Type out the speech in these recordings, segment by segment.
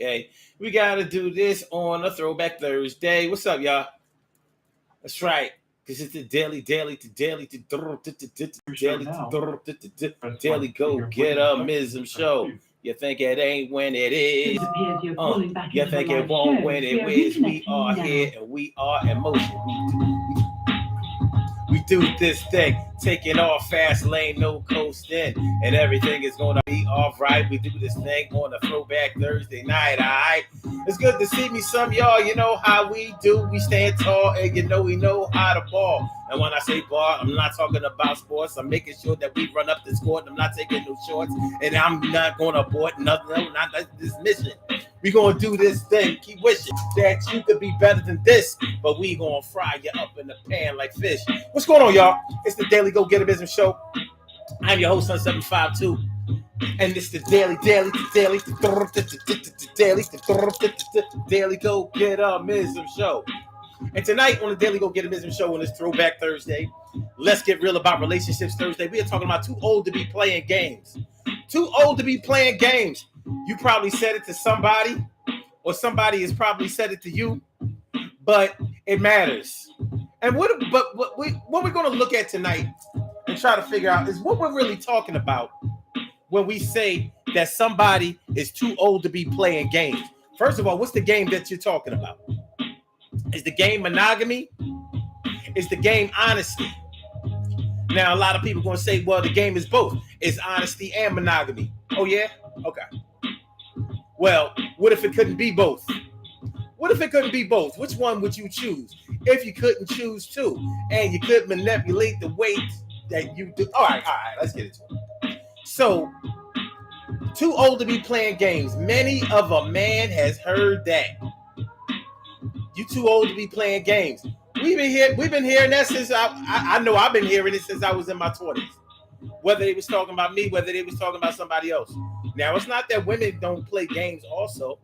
Okay, we gotta do this on a Throwback Thursday. What's up, y'all? That's right, because it's the daily go get a mism show. You think it ain't when it is. You think it won't when it is. We are here and we are in motion. We do this thing, taking off fast lane, no coasting, and everything is gonna be all right. We do this thing on a Throwback Thursday night, all right? It's good to see me, some y'all. You know how we do. We stand tall, and you know we know how to ball. And when I say ball, I'm not talking about sports. I'm making sure that we run up this court. I'm not taking no shorts, and I'm not going to abort nothing. No, not this mission. We gonna do this thing. Keep wishing that you could be better than this, but we gonna fry you up in the pan like fish. What's going on, y'all? It's the Daily Go Get a Business Show. I'm your host, Sun 752, and it's the daily Go Get a Business Show. And tonight on the Daily Go Get a Business Show on this Throwback Thursday, let's get real about relationships Thursday. We are talking about too old to be playing games. Too old to be playing games. You probably said it to somebody, or somebody has probably said it to you, but it matters. And what we're going to look at tonight and try to figure out is what we're really talking about when we say that somebody is too old to be playing games. First of all, what's the game that you're talking about? Is the game monogamy? Is the game honesty? Now, a lot of people are going to say, well, the game is both. It's honesty and monogamy. Oh, yeah? Okay. Well, what if it couldn't be both? What if it couldn't be both? Which one would you choose? If you couldn't choose two, and you could manipulate the weight that you do. All right, let's get into it. So, too old to be playing games. Many of a man has heard that. You too old to be playing games. We've been hearing that since I know I've been hearing it since I was in my 20s. Whether they was talking about me, whether they was talking about somebody else. Now, it's not that women don't play games also.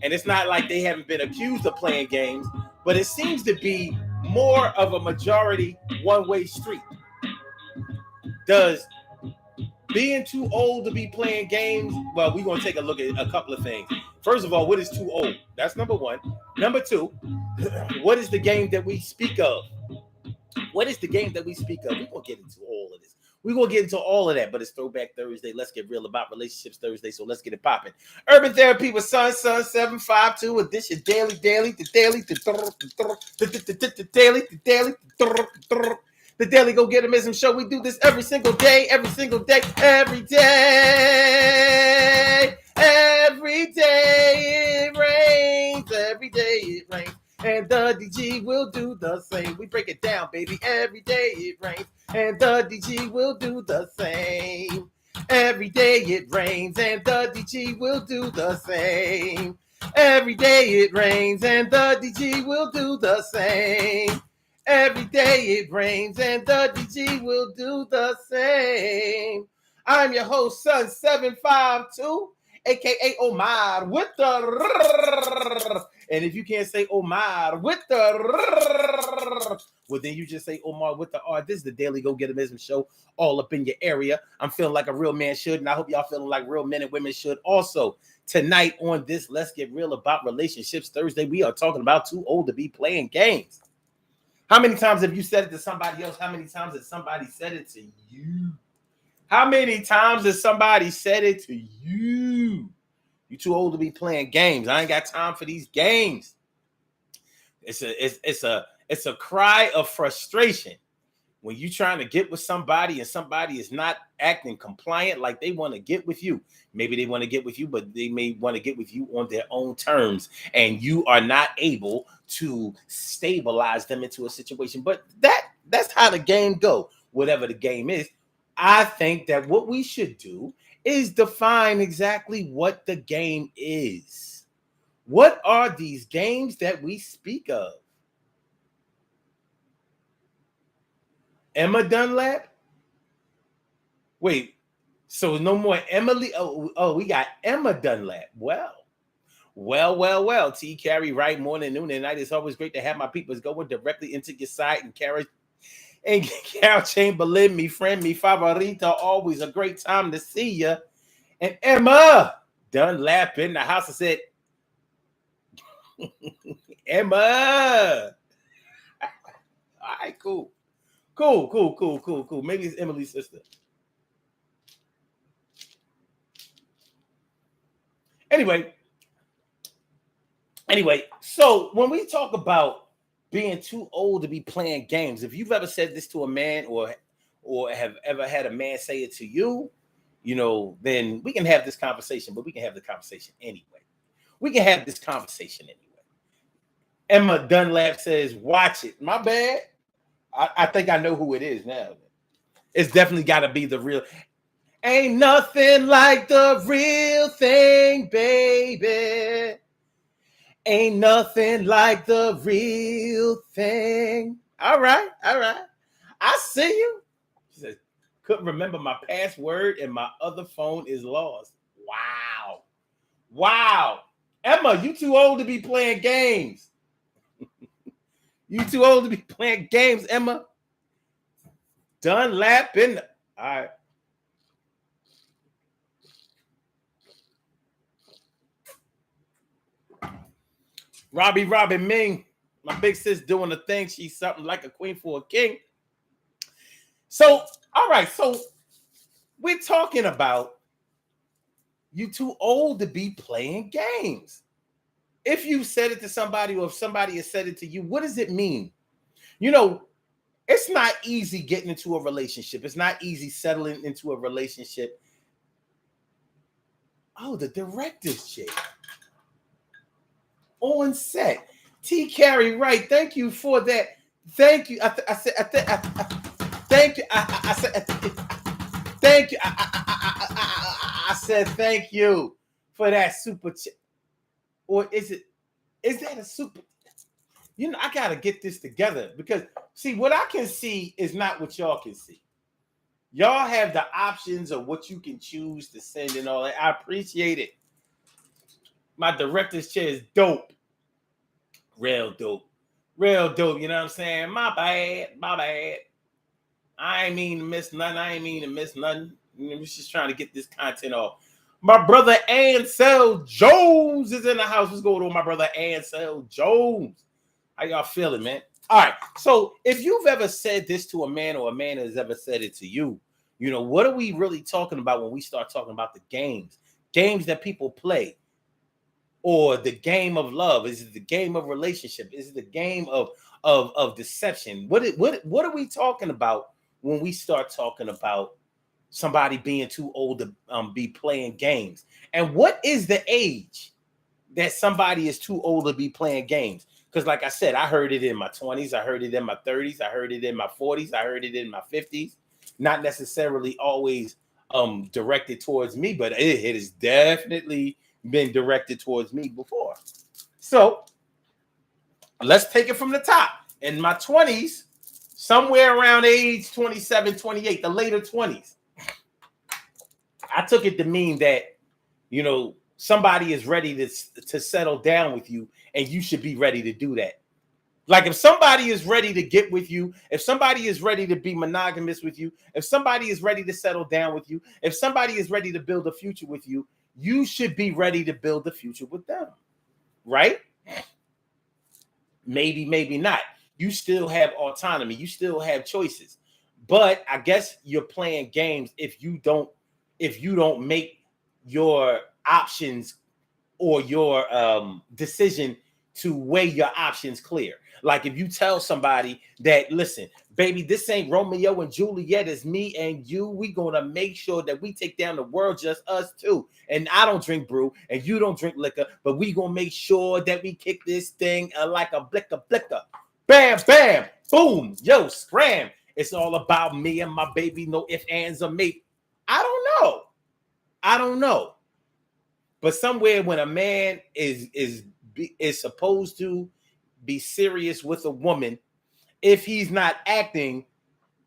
And it's not like they haven't been accused of playing games, but it seems to be more of a majority one-way street. Does being too old to be playing games? Well, we're going to take a look at a couple of things. First of all, what is too old? That's number one. Number two, what is the game that we speak of? What is the game that we speak of? We're going to get into all of this. We're going to get into all of that, but it's Throwback Thursday. Let's get real about relationships Thursday, so let's get it popping. Urban Therapy with Sun 752, and this is the Daily Go Get a Mism Show. We do this every single day. It rains. Every day it rains. And the DG will do the same. We break it down, baby. Every day it rains. And the DG will do the same. Every day it rains. And the DG will do the same. Every day it rains. And the DG will do the same. Every day it rains. And the DG will do the same. I'm your host, Sun 752. AKA Omar with the, and if you can't say Omar with the, well, then you just say Omar with the R. This is the Daily Go Get a Business Show, all up in your area. I'm feeling like a real man should, and I hope y'all feeling like real men and women should also. Tonight on this Let's Get Real About Relationships Thursday, we are talking about too old to be playing games. How many times have you said it to somebody else? How many times has somebody said it to you? How many times has somebody said it to you? You too old to be playing games. I ain't got time for these games. It's a cry of frustration when you trying to get with somebody and somebody is not acting compliant like they want to get with you. Maybe they want to get with you, but they may want to get with you on their own terms, and you are not able to stabilize them into a situation. But that's how the game go. Whatever the game is. I think that what we should do is define exactly what the game is. What are these games that we speak of? Emma Dunlap? Wait, so no more Emily? Oh, we got Emma Dunlap. Well. T. Carey, right? Morning, noon, and night. It's always great to have my peoples going directly into your site and carry. And Carol Chamberlain, me friend, me favorita, always a great time to see you. And Emma Dunlap in the house. I said, Emma. All right, cool. Cool. Maybe it's Emily's sister. Anyway, so when we talk about being too old to be playing games, if you've ever said this to a man or have ever had a man say it to you, then we can have this conversation, but we can have the conversation anyway. Emma Dunlap says, watch it. My bad. I think I know who it is now. It's definitely got to be the real. Ain't nothing like the real thing, baby. Ain't nothing like the real thing. All right. I see you. She said, couldn't remember my password and my other phone is lost. Wow. Emma, you too old to be playing games. You too old to be playing games, Emma. Dunlap in the... All right. Robbie Ming, my big sis doing the thing. She's something like a queen for a king. So, all right. So we're talking about you too old to be playing games. If you said it to somebody or if somebody has said it to you, what does it mean? It's not easy getting into a relationship. It's not easy settling into a relationship. Oh, the director's chair. On set. T. Carey, right. Thank you for that. Thank you. Thank you. Thank you. I said thank you for that super chat. Or is that a super? I got to get this together because, see, what I can see is not what y'all can see. Y'all have the options of what you can choose to send and all that. I appreciate it. My director's chair is dope. Real dope. You know what I'm saying? My bad. I ain't mean to miss nothing. I'm just trying to get this content off. My brother Ansel Jones is in the house. What's going on, my brother Ansel Jones? How y'all feeling, man? All right. So if you've ever said this to a man or a man has ever said it to you, what are we really talking about when we start talking about the games that people play? Or the game of love? Is it the game of relationship? Is it the game of deception? What are we talking about when we start talking about somebody being too old to be playing games? And what is the age that somebody is too old to be playing games? Because like I said, I heard it in my 20s, I heard it in my 30s, I heard it in my 40s, I heard it in my 50s. Not necessarily always directed towards me, but it has definitely been directed towards me before. So let's take it from the top. In my 20s, somewhere around age 27, 28, the later 20s, I took it to mean that, somebody is ready to settle down with you, and you should be ready to do that. Like if somebody is ready to get with you, if somebody is ready to be monogamous with you, if somebody is ready to settle down with you, if somebody is ready to build a future with you, you should be ready to build a future with them, right? Maybe not. You still have autonomy. You still have choices. But I guess you're playing games if you don't make your options or your decision to weigh your options clear. Like if you tell somebody that, listen, baby, this ain't Romeo and Juliet, it's me and you. We gonna make sure that we take down the world, just us two. And I don't drink brew and you don't drink liquor, but we gonna make sure that we kick this thing like a blicker. Bam, bam, boom, yo, scram. It's all about me and my baby, no ifs, ands, or maybe. I don't know. But somewhere when a man is supposed to be serious with a woman, if he's not acting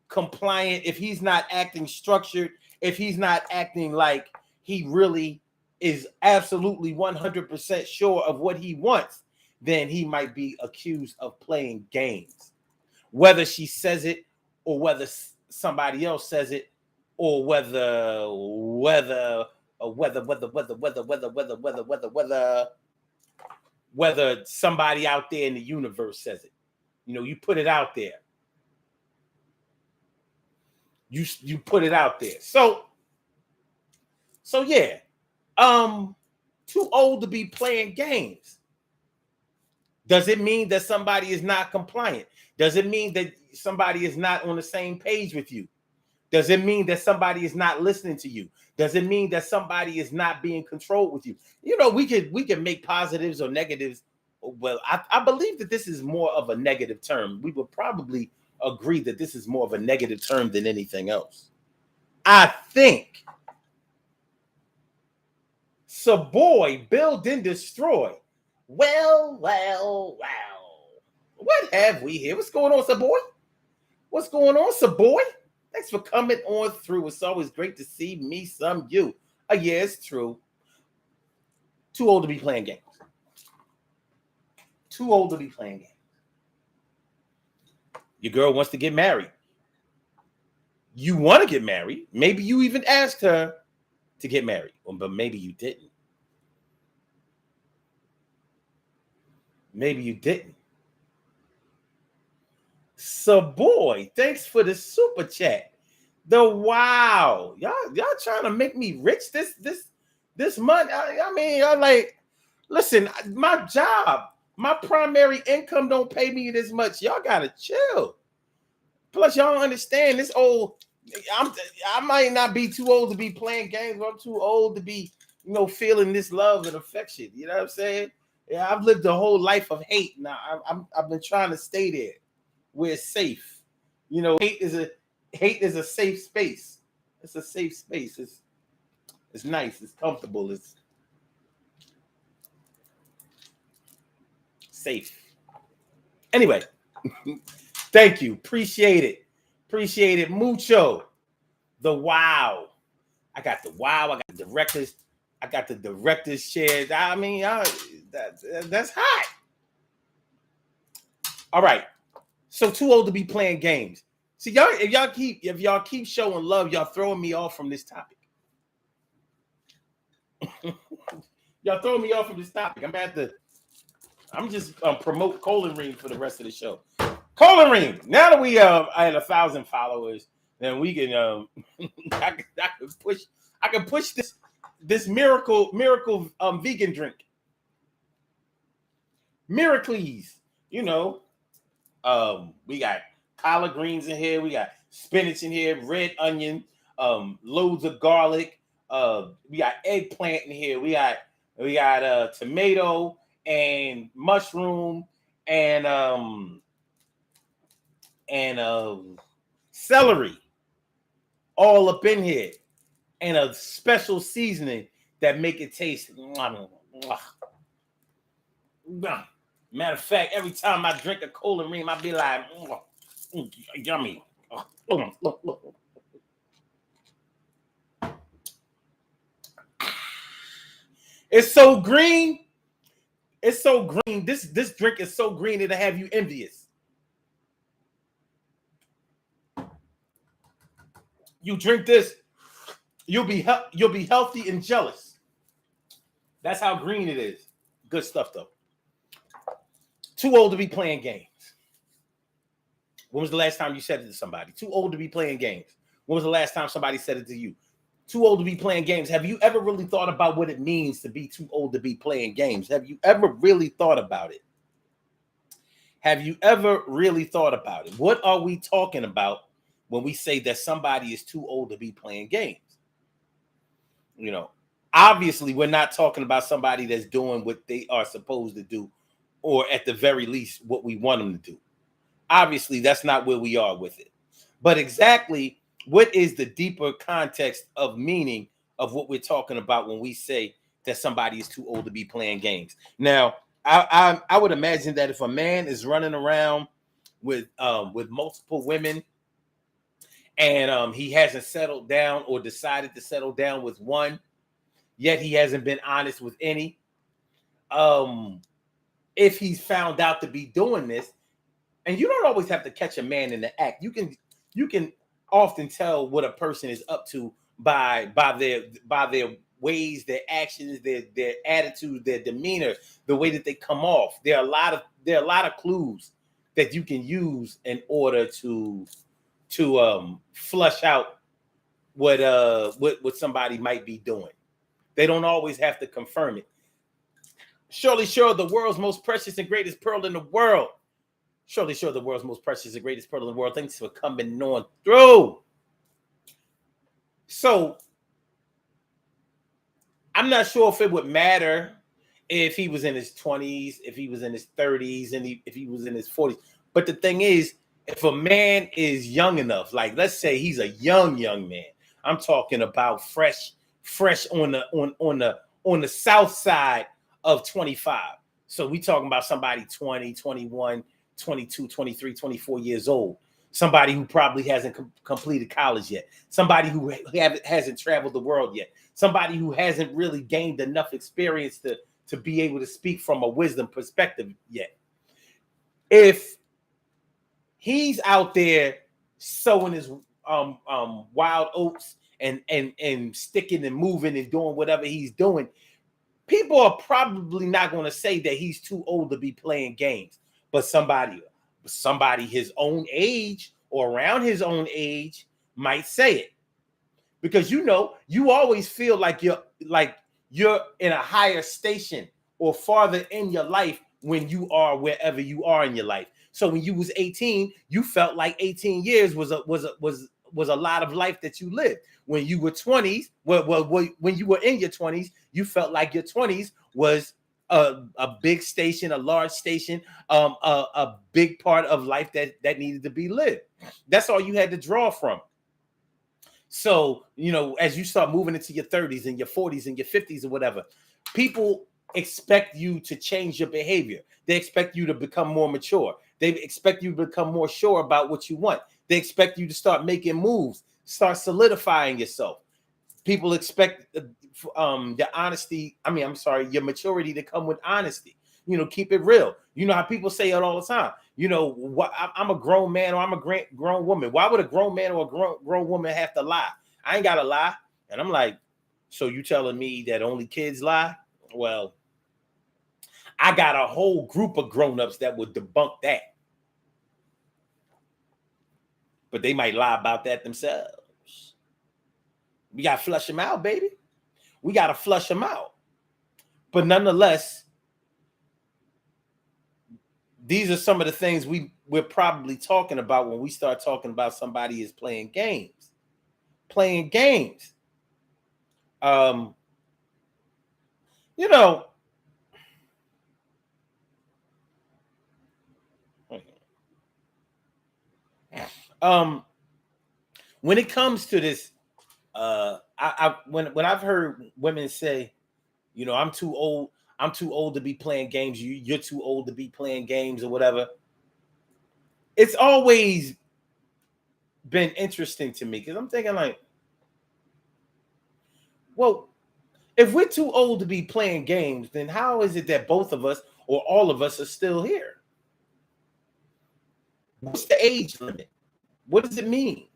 compliant, if he's not acting structured, if he's not acting like he really is absolutely 100% sure of what he wants, then he might be accused of playing games. Whether she says it or whether somebody else says it, or whether or whether somebody out there in the universe says it. You put it out there. You put it out there. So yeah. Too old to be playing games. Does it mean that somebody is not compliant? Does it mean that somebody is not on the same page with you? Does it mean that somebody is not listening to you? Does it mean that somebody is not being controlled with you? We can make positives or negatives. Well, I believe that this is more of a negative term. We would probably agree that this is more of a negative term than anything else. I think. So boy, build and destroy. Well. What have we here? What's going on, Saboy? What's going on, Saboy? Thanks for coming on through. It's always great to see me, some you. Yeah, it's true. Too old to be playing games. Too old to be playing games. Your girl wants to get married. You want to get married. Maybe you even asked her to get married, but maybe you didn't. Maybe you didn't. So boy, thanks for the super chat. Wow, y'all trying to make me rich this month. I mean, I'm like, listen, my job, my primary income don't pay me this much. Y'all gotta chill. Plus, y'all don't understand this old. I might not be too old to be playing games, but I'm too old to be, feeling this love and affection. You know what I'm saying? Yeah, I've lived a whole life of hate. Now I've been trying to stay there where it's safe. Hate is a safe space. It's a safe space. It's nice. It's comfortable. It's safe. Anyway, thank you. Appreciate it. Appreciate it mucho. The wow. I got the wow. I got the directors. I got the director's chair. I mean, that's hot. All right. So too old to be playing games. See, if y'all keep showing love, y'all throwing me off from this topic. Y'all throwing me off from this topic. I'm just promote Colon Ring for the rest of the show. Colon Ring. Now that we I had 1,000 followers, then we can I can push this miracle vegan drink. Miracles. We got collard greens in here. We got spinach in here, red onion, loads of garlic. We got eggplant in here. We got tomato and mushroom and celery all up in here, and a special seasoning that make it taste. Matter of fact, every time I drink a Cola Ream, I be like, yummy. It's so green. It's so green. This drink is so green it'll have you envious. You drink this, you'll be healthy and jealous. That's how green it is. Good stuff though. Too old to be playing games. When was the last time you said it to somebody? Too old to be playing games. When was the last time somebody said it to you? Too old to be playing games. Have you ever really thought about what it means to be too old to be playing games? Have you ever really thought about it? Have you ever really thought about it? What are we talking about when we say that somebody is too old to be playing games? Obviously, we're not talking about somebody that's doing what they are supposed to do, or at the very least, what we want them to do. Obviously, that's not where we are with it. But exactly what is the deeper context of meaning of what we're talking about when we say that somebody is too old to be playing games? Now, I would imagine that if a man is running around with multiple women and he hasn't settled down or decided to settle down with one, yet he hasn't been honest with any, if he's found out to be doing this, and you don't always have to catch a man in the act. You can often tell what a person is up to by their ways, their actions, their attitudes, their demeanor, the way that they come off. There are a lot of clues that you can use in order to flush out what somebody might be doing. They don't always have to confirm it. Surely, sure, the world's most precious and greatest pearl in the world. Surely, sure, the world's most precious and greatest pearl in the world. Thanks for coming on through. So, I'm not sure if it would matter if he was in his 20s, if he was in his 30s, and if he was in his 40s. But the thing is, if a man is young enough, like let's say he's a young man, I'm talking about fresh on the south side of 25. So we talking about somebody 20, 21, 22, 23, 24 years old. Somebody who probably hasn't completed college yet. Somebody who hasn't traveled the world yet. Somebody who hasn't really gained enough experience to be able to speak from a wisdom perspective yet. If he's out there sowing his wild oats and sticking and moving and doing whatever he's doing, people are probably not going to say that he's too old to be playing games. But somebody his own age or around his own age might say it. Because you always feel like you're in a higher station or farther in your life when you are wherever you are in your life. So when you was 18, you felt like 18 years was a lot of life that you lived. When you were 20s, when you were in your 20s, you felt like your 20s was a big station, a large station, a big part of life that needed to be lived. That's all you had to draw from. So, as you start moving into your 30s and your 40s and your 50s or whatever, people expect you to change your behavior. They expect you to become more mature. They expect you to become more sure about what you want. They expect you to start making moves, start solidifying yourself. People expect the honesty. Your maturity to come with honesty. Keep it real. You know how people say it all the time. I'm a grown man or I'm a grown woman. Why would a grown man or a grown woman have to lie? I ain't got to lie. And I'm like, so you telling me that only kids lie? Well, I got a whole group of grown-ups that would debunk that. But they might lie about that themselves. We got to flush them out, baby. We got to flush them out. But nonetheless, these are some of the things we're probably talking about when we start talking about somebody is playing games. Playing games. When it comes to this, when I've heard women say, I'm too old to be playing games. You're too old to be playing games or whatever. It's always been interesting to me because I'm thinking like, well, if we're too old to be playing games, then how is it that both of us or all of us are still here? What's the age limit? What does it mean?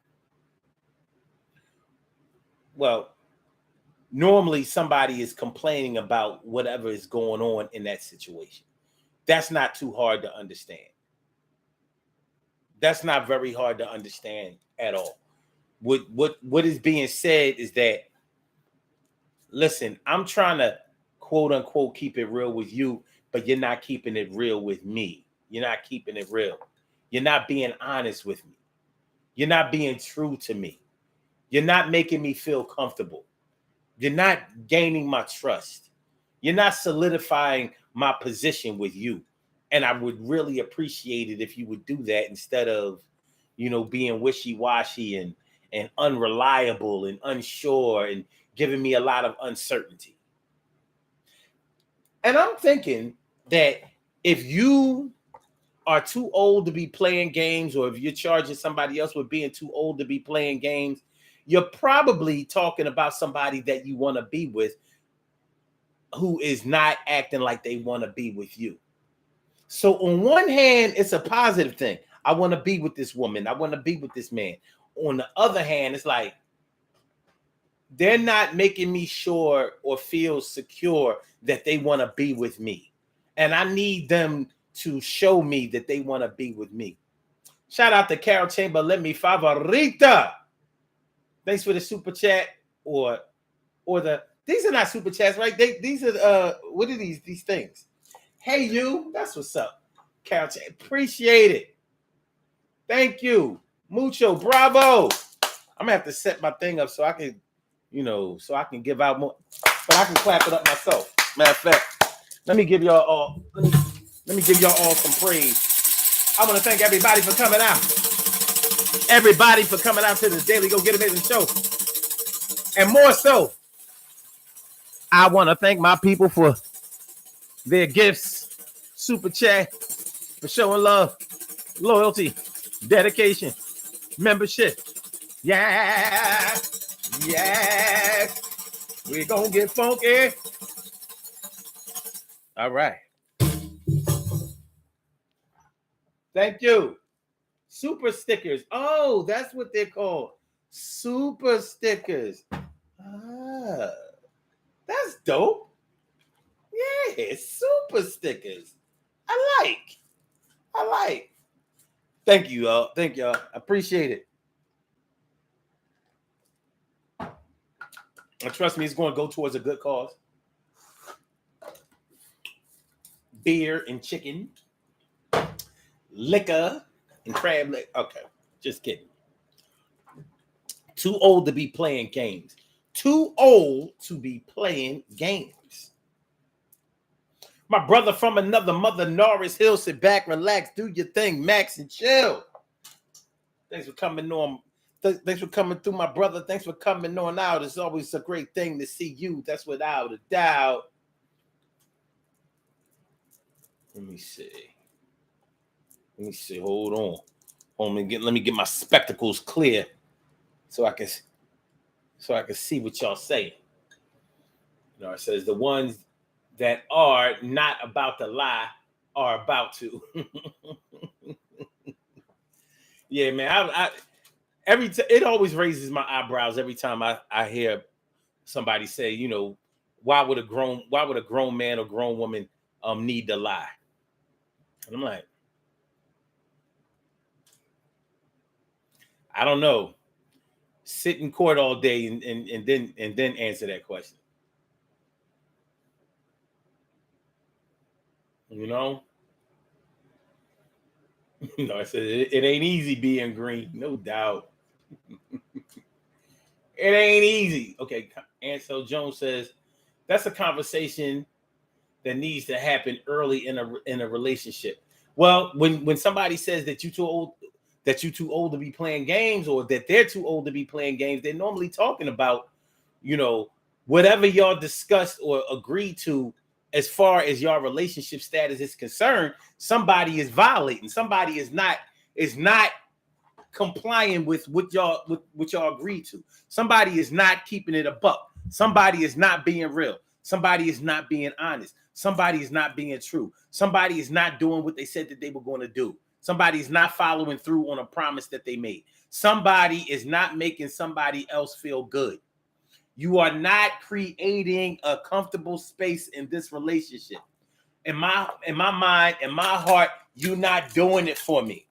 Well, normally somebody is complaining about whatever is going on in that situation. That's not too hard to understand. That's not very hard to understand at all. What is being said is that, listen, I'm trying to quote unquote keep it real with you, but you're not keeping it real with me. You're not keeping it real. You're not being honest with me. You're not being true to me. You're not making me feel comfortable. You're not gaining my trust. You're not solidifying my position with you. And I would really appreciate it if you would do that instead of, being wishy-washy and unreliable and unsure and giving me a lot of uncertainty. And I'm thinking that if you are too old to be playing games, or if you're charging somebody else with being too old to be playing games, you're probably talking about somebody that you want to be with who is not acting like they want to be with you. So on one hand, it's a positive thing. I want to be with this woman. I want to be with this man. On the other hand, it's like, they're not making me sure or feel secure that they want to be with me. And I need them to show me that they want to be with me. Shout out to Carol Chamber, let me favorita. Thanks for the super chat or the these are not super chats, right? These are what are these things? Hey you, that's what's up. Carol Chamber, appreciate it. Thank you. Mucho bravo. I'm gonna have to set my thing up so I can, so I can give out more, but I can clap it up myself. Matter of fact, let me give y'all all some praise. I want to thank everybody for coming out. Everybody for coming out to this Daily Go Get Amazing show. And more so, I want to thank my people for their gifts, super chat, for showing love, loyalty, dedication, membership. Yeah. We're going to get funky. All right. Thank you. Super stickers. Oh, that's what they're called. Super stickers. Ah, that's dope. Yeah, super stickers. I like. Thank you, y'all. Thank y'all. I appreciate it. And trust me, it's going to go towards a good cause. Beer and chicken, liquor and crab leg. Okay, just kidding. Too old to be playing games. Too old to be playing games. My brother from another mother, Norris Hill, sit back, relax, do your thing, Max, and chill. Thanks for coming on. Thanks for coming through, my brother. Thanks for coming on out. It's always a great thing to see you. That's without a doubt. Let me see. Hold on. Let me get my spectacles clear so I can see what y'all saying. It says the ones that are not about to lie are about to. Yeah, man. It always raises my eyebrows every time I hear somebody say, why would a grown man or grown woman need to lie? And I'm like, I don't know. Sit in court all day and then answer that question. I said it ain't easy being green, no doubt. It ain't easy. Okay, Ansel Jones says that's a conversation that needs to happen early in a relationship. Well, when somebody says that you're too old to be playing games, or that they're too old to be playing games, they're normally talking about, whatever y'all discussed or agreed to as far as your relationship status is concerned. Somebody is violating. Somebody is not complying with what y'all agreed to. Somebody is not keeping it a buck. Somebody is not being real. Somebody is not being honest. Somebody is not being true. Somebody is not doing what they said that they were going to do. Somebody is not following through on a promise that they made. Somebody is not making somebody else feel good. You are not creating a comfortable space in this relationship. In my mind, in my heart, you're not doing it for me.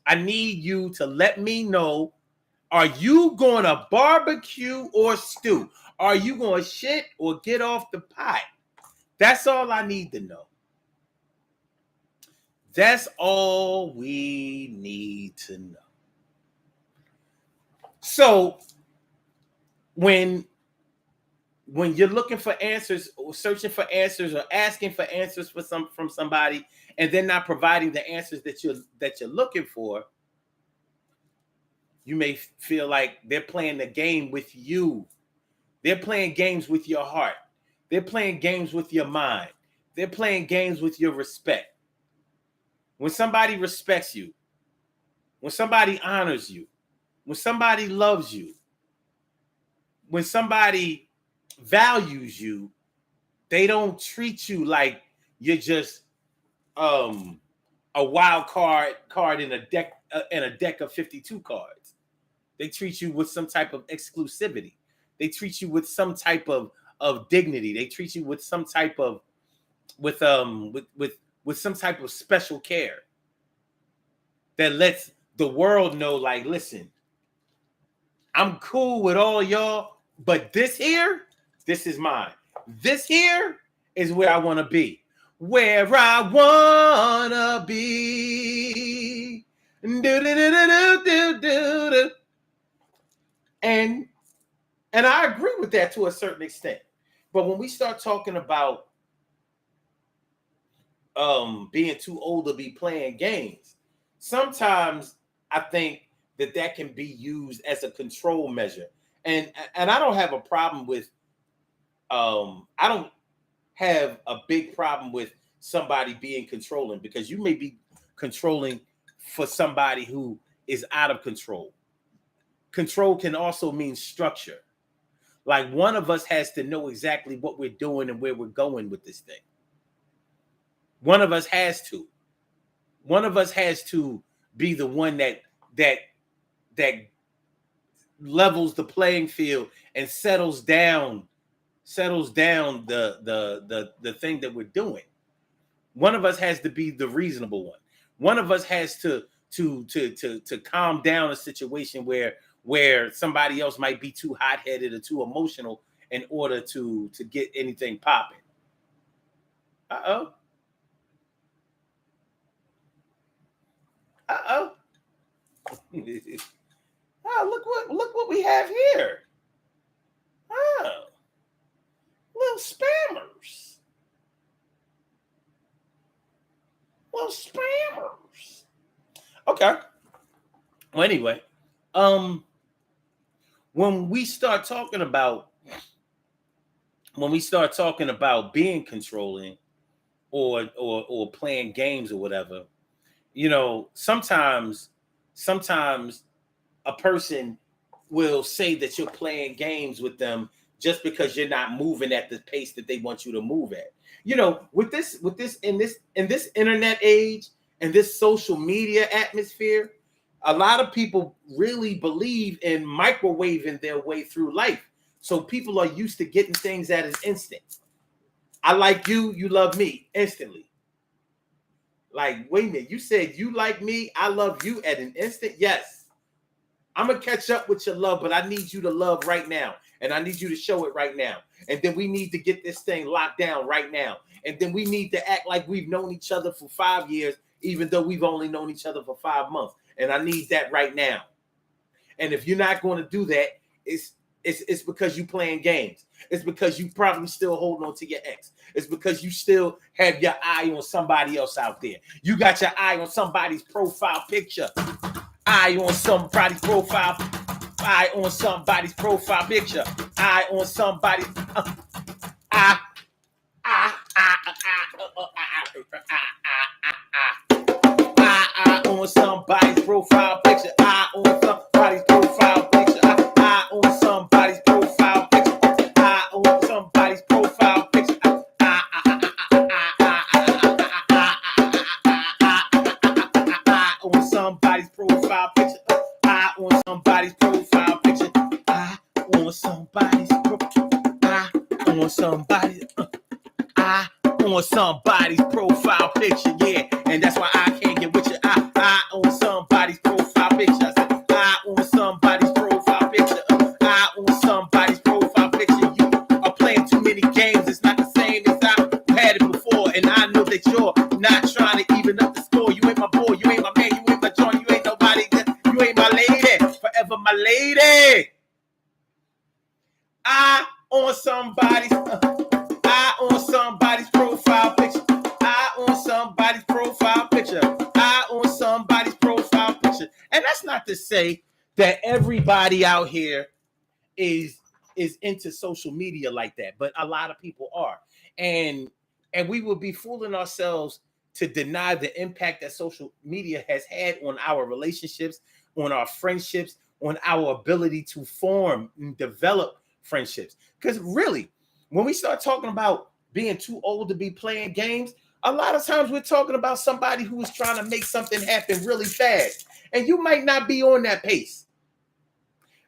I need you to let me know, are you going to barbecue or stew? Are you going to shit or get off the pot? That's all I need to know. That's all we need to know. So when you're looking for answers or searching for answers or asking for answers from somebody, and they're not providing the answers that you're looking for, you may feel like they're playing the game with you. They're playing games with your heart. They're playing games with your mind. They're playing games with your respect. When somebody respects you, when somebody honors you, when somebody loves you, when somebody values you, they don't treat you like you're just a wild card in a deck of 52 cards. They treat you with some type of exclusivity. They treat you with some type of dignity. They treat you with some type of with some type of special care that lets the world know, like, listen, I'm cool with all y'all, but this is mine. This here is where I want to be. Where I want to be. And I agree with that to a certain extent. But when we start talking about being too old to be playing games, sometimes I think that can be used as a control measure. And I don't have a problem with I don't have a big problem with somebody being controlling, because you may be controlling for somebody who is out of control. Control can also mean structure. Like, one of us has to know exactly what we're doing and where we're going with this thing. One of us has to. One of us has to be the one that levels the playing field and settles down the thing that we're doing. One of us has to be the reasonable one. One of us has to calm down a situation where somebody else might be too hot-headed or too emotional in order to get anything popping. Uh-oh. Oh, look what we have here. Oh, little spammers. Little spammers. Okay. Well, anyway, when we start talking about being controlling or playing games or whatever, you know, sometimes a person will say that you're playing games with them just because you're not moving at the pace that they want you to move at. You know, with this in this internet age and this social media atmosphere, a lot of people really believe in microwaving their way through life. So people are used to getting things at an instant. I like you, you love me instantly. Like, wait a minute, you said you like me, I love you at an instant? Yes. I'm going to catch up with your love, but I need you to love right now. And I need you to show it right now. And then we need to get this thing locked down right now. And then we need to act like we've known each other for 5 years, even though we've only known each other for 5 months. And I need that right now. And if you're not going to do that, it's because you're playing games. It's because you probably still holding on to your ex. It's because you still have your eye on somebody else out there. You got your eye on somebody's profile picture. Eye on somebody's profile. Eye on somebody's profile picture. Eye on somebody's. Eye on somebody's profile picture. Eye on somebody's profile picture. Eye on somebody's profile picture. Eye on somebody's profile picture. Eye on somebody's profile picture. Eye on somebody's profile picture. Eye on somebody's on somebody's profile picture, yeah, and that's why I can't get with you. I on somebody's profile picture. I said, I on somebody's profile picture. I on somebody's profile picture. You are playing too many games. It's not the same as I had it before, and I know that you're not trying to even up the score. You ain't my boy. You ain't my man. You ain't my joint. You ain't nobody. You ain't my lady. Forever my lady. I on somebody's. I on somebody's profile picture. I on somebody's profile picture. I on somebody's profile picture. And that's not to say that everybody out here is into social media like that, but a lot of people are. And we will be fooling ourselves to deny the impact that social media has had on our relationships, on our friendships, on our ability to form and develop friendships. Because really, when we start talking about being too old to be playing games, a lot of times we're talking about somebody who is trying to make something happen really fast. And you might not be on that pace.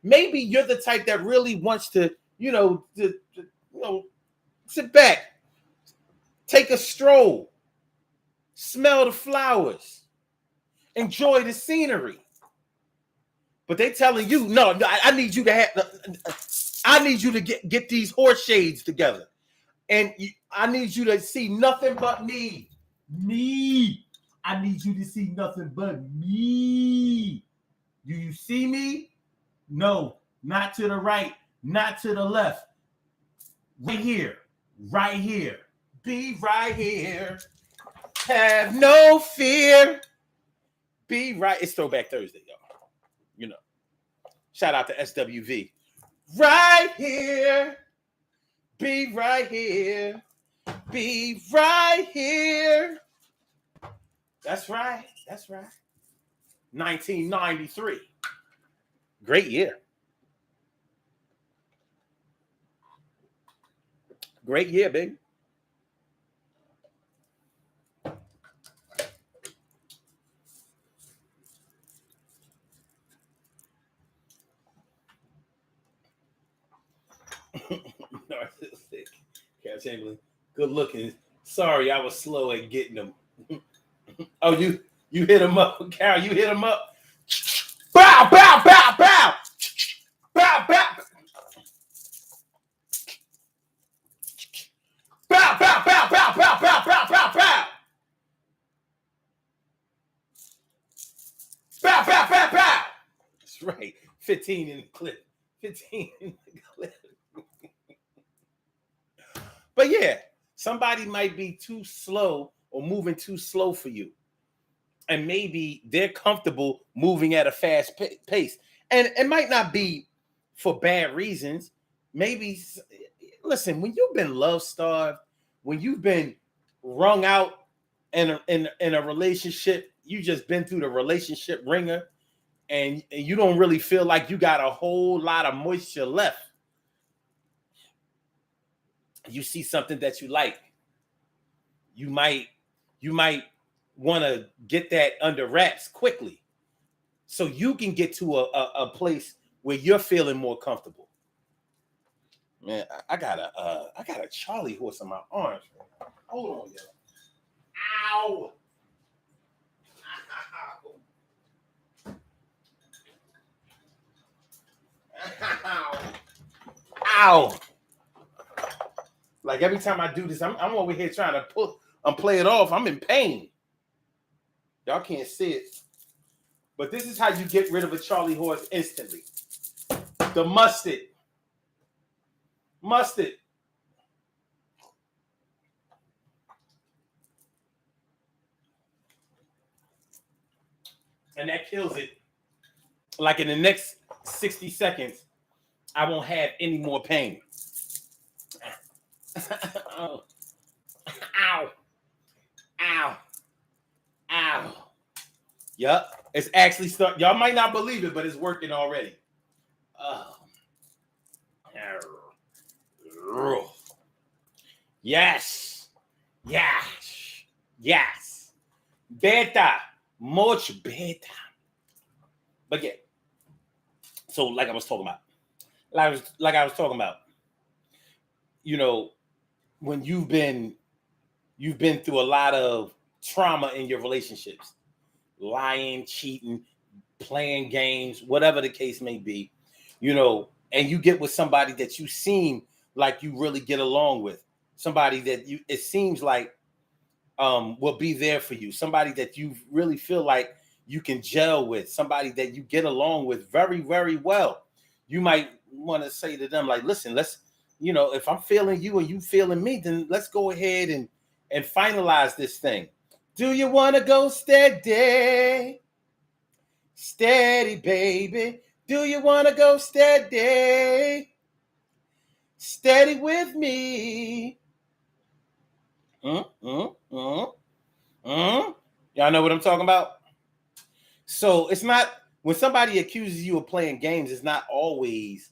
Maybe you're the type that really wants to, sit back, take a stroll, smell the flowers, enjoy the scenery. But they telling you, no, I need you to get these horse shades together. And I need you to see nothing but me. Me. I need you to see nothing but me. Do you see me? No, not to the right, not to the left. Right here, right here. Be right here. Have no fear. Be right. It's Throwback Thursday, y'all. Shout out to SWV. Right here. Be right here. Be right here. That's right. 1993. Great year. Great year, baby. Narcissistic. Carol Chamberlain. Good looking. Sorry, I was slow at getting them. Oh, you hit him up, Carol. You hit him up. Bow, bow, bow, bow. Bow, bow. Bow, bow, bow, bow, bow, bow, bow, bow, bow. Bow, bow, bow, bow. That's right. 15 in the clip. 15 in the clip. But yeah, somebody might be too slow or moving too slow for you. And maybe they're comfortable moving at a fast pace. And it might not be for bad reasons. Maybe, listen, when you've been love-starved, when you've been wrung out in a relationship, you just been through the relationship ringer, and you don't really feel like you got a whole lot of moisture left. You see something that you like. You might want to get that under wraps quickly, so you can get to a place where you're feeling more comfortable. Man, I got a Charlie horse on my arms. Hold on, yo. Ow. Ow. Ow. Like every time I do this, I'm over here trying to play it off. I'm in pain. Y'all can't see it. But this is how you get rid of a Charlie horse instantly. The mustard. Mustard. And that kills it. Like in the next 60 seconds, I won't have any more pain. Oh. Ow. Ow. Ow. Yup. It's actually start. Y'all might not believe it, but it's working already. Yes. Yes. Yes. Better. Much better. But yeah. So like I was talking about, when you've been through a lot of trauma in your relationships, lying, cheating, playing games, whatever the case may be, and you get with somebody that you seem like you really get along with, somebody that it seems like will be there for you, somebody that you really feel like you can gel with, somebody that you get along with very, very well. You might want to say to them, like, listen, let's, if I'm feeling you and you feeling me, then let's go ahead and finalize this thing. Do you want to go steady? Steady, baby. Do you want to go steady? Steady with me. Y'all know what I'm talking about? So it's not, when somebody accuses you of playing games, it's not always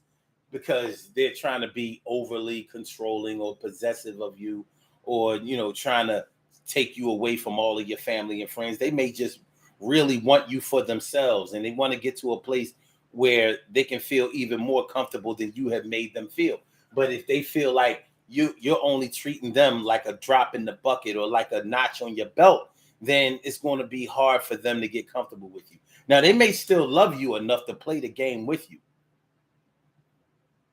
because they're trying to be overly controlling or possessive of you, or, trying to take you away from all of your family and friends. They may just really want you for themselves, and they want to get to a place where they can feel even more comfortable than you have made them feel. But if they feel like you're only treating them like a drop in the bucket or like a notch on your belt, then it's going to be hard for them to get comfortable with you. Now, they may still love you enough to play the game with you,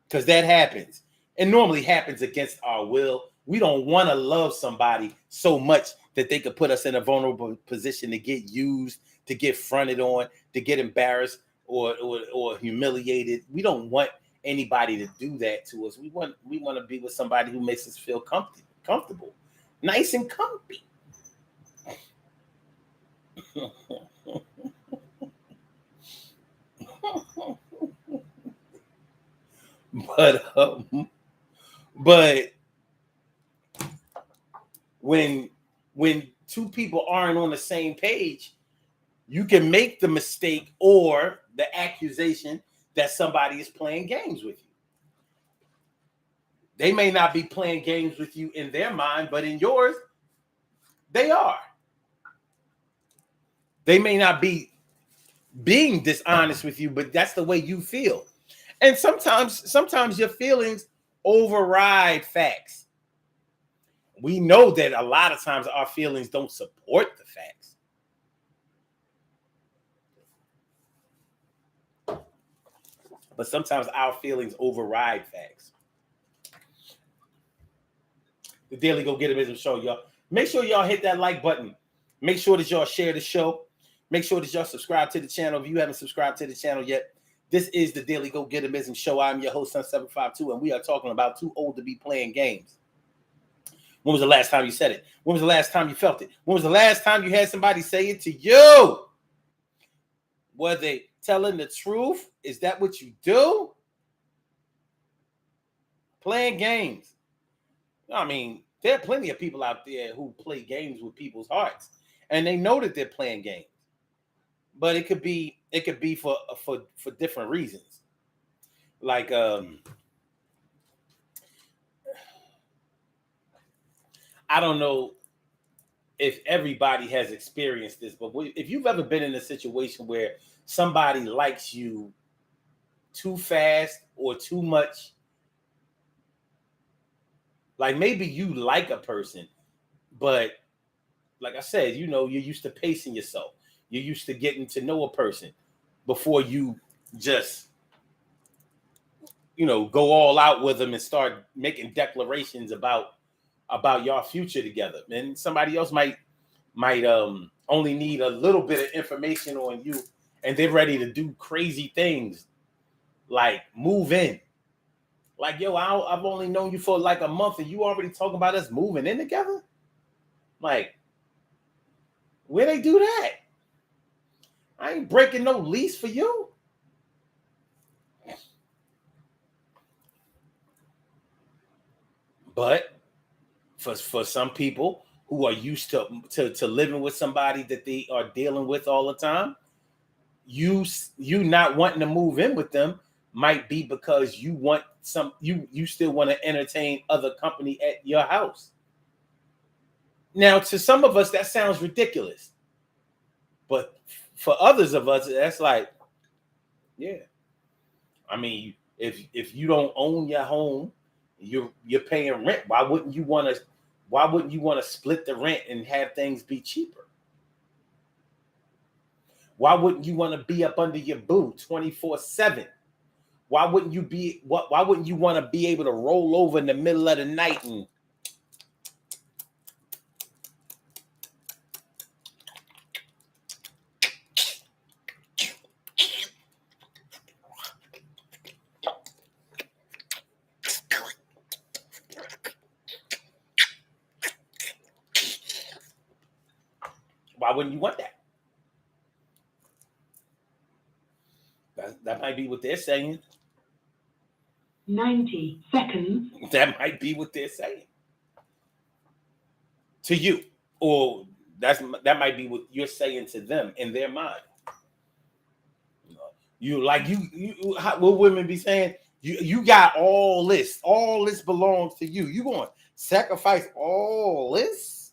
because that happens. It normally happens against our will. We don't want to love somebody so much that they could put us in a vulnerable position to get used, to get fronted on, to get embarrassed or humiliated. We don't want anybody to do that to us. We want to be with somebody who makes us feel comfortable, nice and comfy. But when two people aren't on the same page, you can make the mistake or the accusation that somebody is playing games with you. They may not be playing games with you in their mind, but in yours, they are. They may not be being dishonest with you, but that's the way you feel. And sometimes your feelings override facts. We know that a lot of times our feelings don't support the facts. But sometimes our feelings override facts. The Daily Go Getimism Show, y'all. Make sure y'all hit that like button. Make sure that y'all share the show. Make sure that y'all subscribe to the channel if you haven't subscribed to the channel yet. This is the Daily Go Getimism Show. I'm your host, Sun752, and we are talking about too old to be playing games. When was the last time you said it? When was the last time you felt it? When was the last time you had somebody say it to you? Were they telling the truth? Is that what you do? Playing games. I mean, there are plenty of people out there who play games with people's hearts, and they know that they're playing games. But it could be for different reasons. Like I don't know if everybody has experienced this, but if you've ever been in a situation where somebody likes you too fast or too much, like maybe you like a person, but like I said, you're used to pacing yourself. You're used to getting to know a person before you just, go all out with them and start making declarations about your future together. And somebody else might only need a little bit of information on you, and they're ready to do crazy things like move in. Like, yo, I've only known you for like a month, and you already talking about us moving in together? Like, where they do that? I ain't breaking no lease for you. But for some people who are used to living with somebody that they are dealing with all the time, you not wanting to move in with them might be because you want you still want to entertain other company at your house. Now, to some of us, that sounds ridiculous. But for others of us, that's like, yeah. I mean, if you don't own your home, you're paying rent. Why wouldn't you want to split the rent and have things be cheaper? Why wouldn't you want to be up under your boo 24/7? Why wouldn't you want to be able to roll over in the middle of the night and why wouldn't you want that? That might be what they're saying. 90 seconds. That might be what they're saying to you, or that might be what you're saying to them in their mind. What women be saying? You got all this belongs to you. You going to sacrifice all this?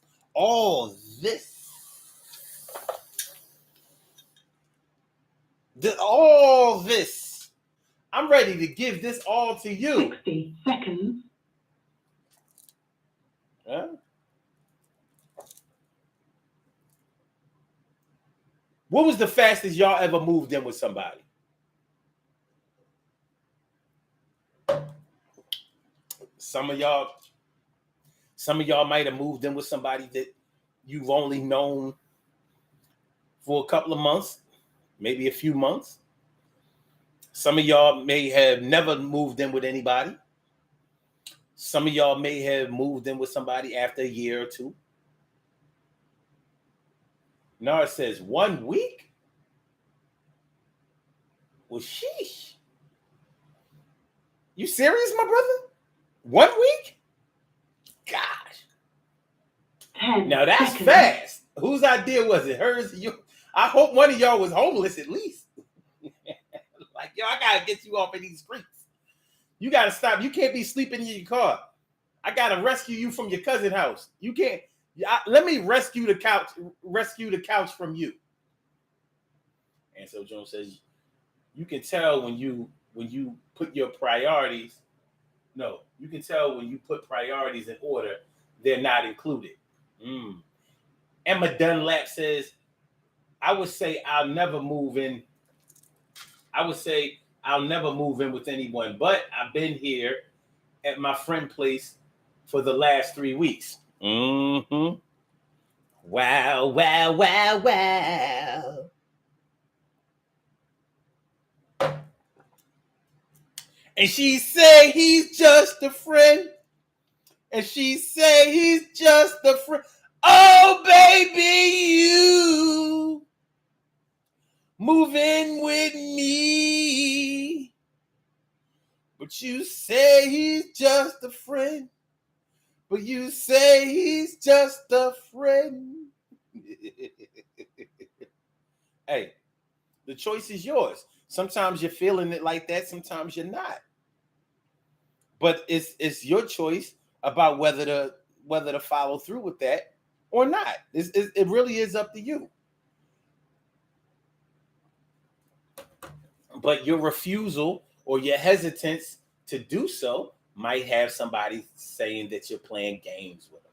All this. I'm ready to give this all to you. 60 seconds. Huh? What was the fastest y'all ever moved in with somebody? Some of y'all might have moved in with somebody that you've only known for a couple of months, maybe a few months. Some of y'all may have never moved in with anybody. Some of y'all may have moved in with somebody after a year or two. Nara says 1 week? Well, sheesh. You serious, my brother? 1 week? Gosh. 10 now that's seconds. fast. Whose idea was it? Hers? You? I hope one of y'all was homeless at least. Like, yo, I gotta get you off of these streets. You gotta stop. You can't be sleeping in your car. I gotta rescue you from your cousin's house. You can't. Let me rescue the couch. Rescue the couch from you. And so Jones says, you can tell when you put your priorities. No, you can tell when you put priorities in order, they're not included. Emma Dunlap says, I would say I'll never move in. I would say I'll never move in with anyone, but I've been here at my friend's place for the last 3 weeks. Wow, wow, wow, wow. And she say he's just a friend. And she say he's just a friend. Oh, baby, you move in with me. But you say he's just a friend. But you say he's just a friend. Hey, the choice is yours. Sometimes you're feeling it like that. Sometimes you're not. But it's your choice about whether to follow through with that or not. It really is up to you. But your refusal or your hesitance to do so might have somebody saying that you're playing games with them.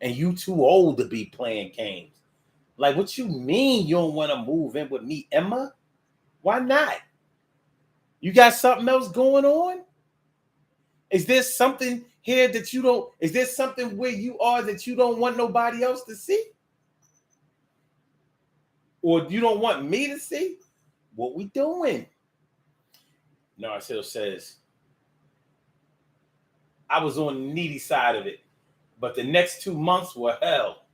And you too old to be playing games. Like, what you mean you don't want to move in with me, Emma? Why not? You got something else going on? Is there something here that you don't, is there something where you are that you don't want nobody else to see? Or you don't want me to see? What we doing? Narcille says, I was on the needy side of it, but the next 2 months were hell.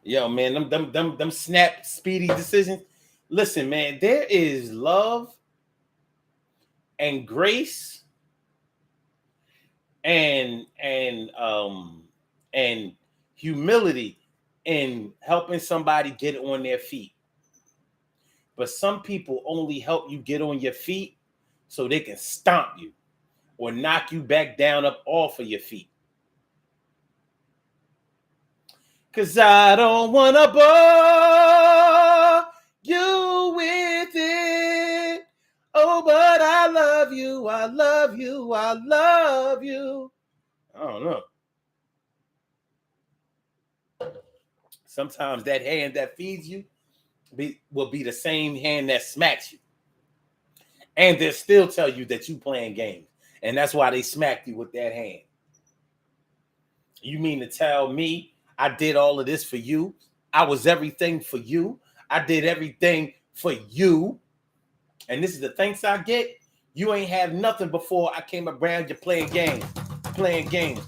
Yo, man, them snap, speedy decisions. Listen, man, there is love and grace and humility in helping somebody get on their feet. But some people only help you get on your feet so they can stomp you or knock you back down up off of your feet. Cause I don't wanna bore you with it. Oh, but I love you, I love you, I love you. I don't know. Sometimes that hand that feeds you will be the same hand that smacks you. And they'll still tell you that you playing games. And that's why they smacked you with that hand. You mean to tell me I did all of this for you? I was everything for you. I did everything for you. And this is the thanks I get. You ain't have nothing before I came around. You're playing games. Playing games.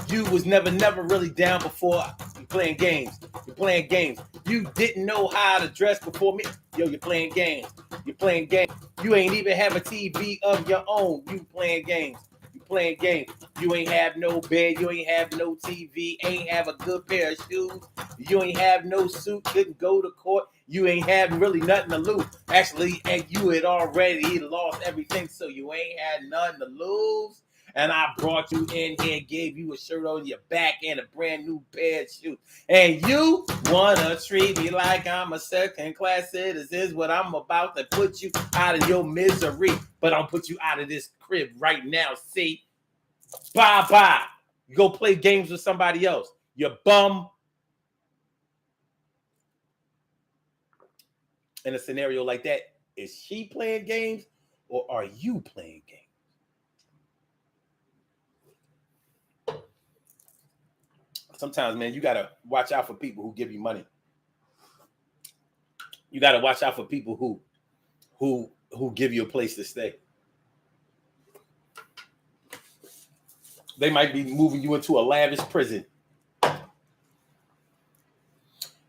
You was never really down before. You playing games. You're playing games. You didn't know how to dress before me. Yo, you're playing games. You're playing games. You ain't even have a TV of your own. You playing games. You playing games. You ain't have no bed. You ain't have no TV. Ain't have a good pair of shoes. You ain't have no suit. Couldn't go to court. You ain't have really nothing to lose. Actually, and you had already lost everything, so you ain't had nothing to lose. And I brought you in here, gave you a shirt on your back and a brand new pair of shoes. And you wanna treat me like I'm a second-class citizen. What I'm about to put you out of your misery. But I'll put you out of this crib right now. See? Bye-bye. You go play games with somebody else. You bum. In a scenario like that, is she playing games or are you playing games? Sometimes, man, you got to watch out for people who give you money. You got to watch out for people who give you a place to stay. They might be moving you into a lavish prison.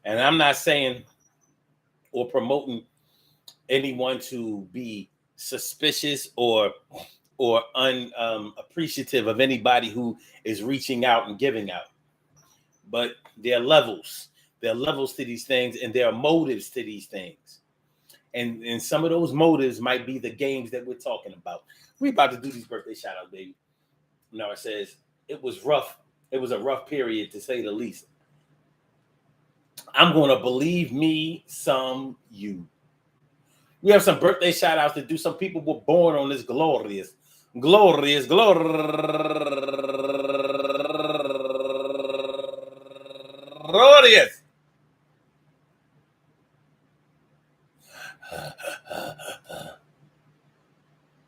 And I'm not saying or promoting anyone to be suspicious or unappreciative of anybody who is reaching out and giving out. But there are levels. There are levels to these things, and there are motives to these things. And some of those motives might be the games that we're talking about. We're about to do these birthday shout-outs, baby. Now it says, it was rough. It was a rough period, to say the least. I'm going to believe me some you. We have some birthday shout-outs to do. Some people were born on this glorious.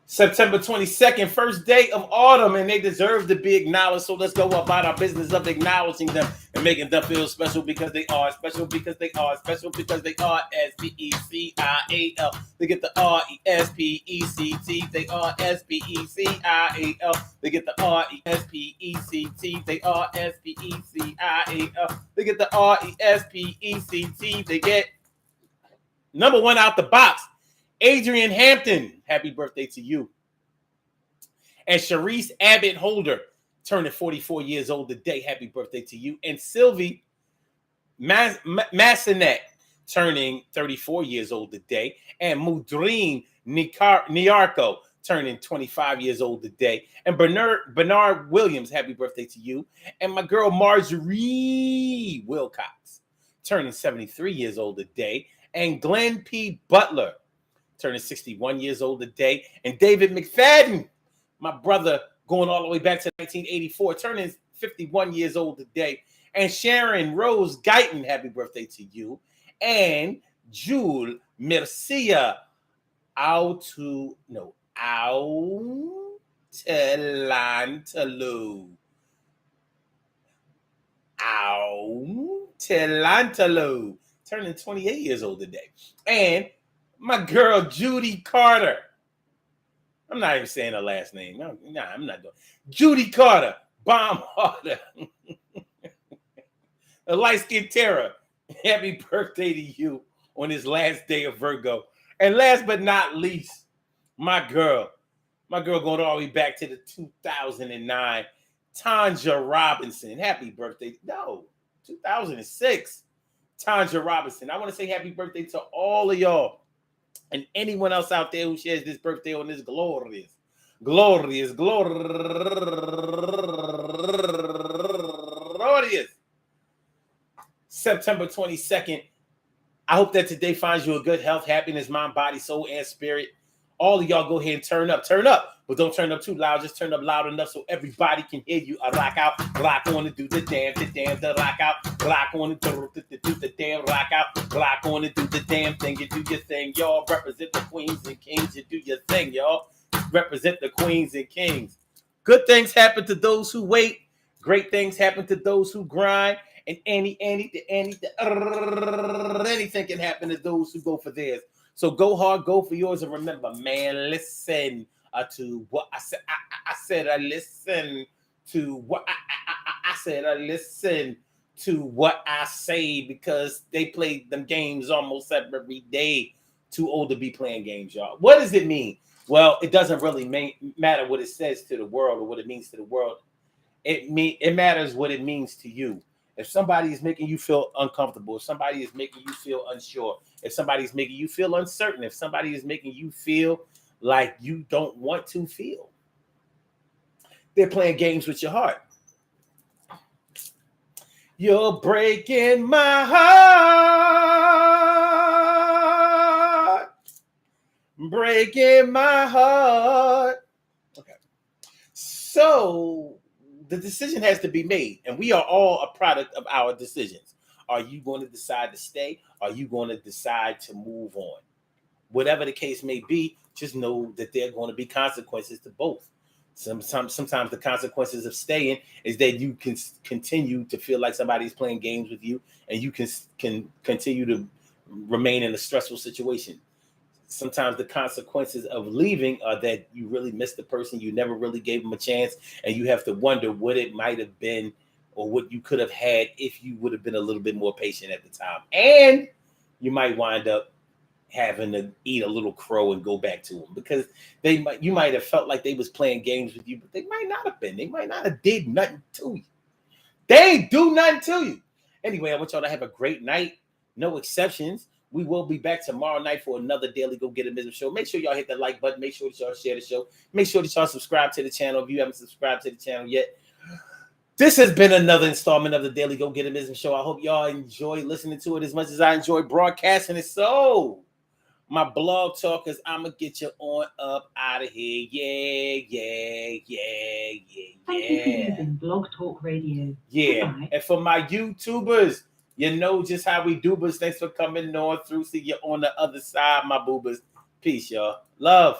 September 22nd, first day of autumn, and they deserve to be acknowledged. So let's go about our business of acknowledging them and making them feel special because they are special because they are special because they are S-P-E-C-I-A-L. They get the R-E-S-P-E-C-T. They are S-P-E-C-I-A-L. They get the R-E-S-P-E-C-T. They are S-P-E-C-I-A-L. They get the R-E-S-P-E-C-T. They get number one out the box. Adrian Hampton, happy birthday to you. And Sharice Abbott Holder, turning 44 years old today. Happy birthday to you. And Sylvie Massanet, turning 34 years old today. And Mudreen Niarco, turning 25 years old today. And Bernard Williams, happy birthday to you. And my girl Marjorie Wilcox, turning 73 years old today. And Glenn P. Butler, turning 61 years old today. And David McFadden, my brother, going all the way back to 1984, turning 51 years old today. And Sharon Rose Guyton, happy birthday to you. And Jule Mercia Autelantalo, turning 28 years old today. And my girl, Judy Carter. I'm not even saying her last name. I'm not doing Judy Carter, bomb harder. A light-skinned terror. Happy birthday to you on this last day of Virgo. And last but not least, my girl going all the way back to the 2009, Tanja Robinson. Happy birthday. No, 2006. Tanja Robinson. I want to say happy birthday to all of y'all. And anyone else out there who shares this birthday on this glorious September 22nd. I hope that today finds you a good health, happiness, mind, body, soul, and spirit. All of y'all go ahead and turn up, but don't turn up too loud. Just turn up loud enough so everybody can hear you. I rock out, rock on and do the damn, the rock out, rock on and do the damn, rock out, rock on and do the damn thing. You do your thing, y'all. Represent the queens and kings. You do your thing, y'all. Represent the queens and kings. Good things happen to those who wait. Great things happen to those who grind. And anything can happen to those who go for theirs. So go hard, go for yours, and remember, man, listen to what I said. I said I listen to what I said. I listen to what I say because they play them games almost every day. Too old to be playing games, y'all. What does it mean? Well, it doesn't really matter what it says to the world or what it means to the world. It matters what it means to you. If somebody is making you feel uncomfortable, if somebody is making you feel unsure, if somebody is making you feel uncertain, if somebody is making you feel like you don't want to feel, They're playing games with your heart. You're breaking my heart. Breaking my heart. Okay. So the decision has to be made, and we are all a product of our decisions. Are you going to decide to stay? Are you going to decide to move on? Whatever the case may be, just know that there are going to be consequences to both. Sometimes the consequences of staying is that you can continue to feel like somebody's playing games with you, and you can continue to remain in a stressful situation. Sometimes the consequences of leaving are that you really miss the person, you never really gave them a chance, and you have to wonder what it might have been or what you could have had if you would have been a little bit more patient at the time. And you might wind up having to eat a little crow and go back to them, because you might have felt like they was playing games with you, but they might not have been. They might not have did nothing to you. They ain't do nothing to you. Anyway, I want y'all to have a great night. No exceptions. We will be back tomorrow night for another Daily Go Get It Business show. Make sure y'all hit the like button. Make sure that y'all share the show. Make sure that y'all subscribe to the channel if you haven't subscribed to the channel yet. This has been another installment of the Daily Go Get It Business show. I hope y'all enjoy listening to it as much as I enjoy broadcasting it. So, my blog talkers, I'm going to get you on up out of here. Thank you for using Blog Talk Radio. Yeah. Goodbye. And for my YouTubers, you know just how we do, but thanks for coming on through. See you on the other side, my boobers. Peace, y'all. Love.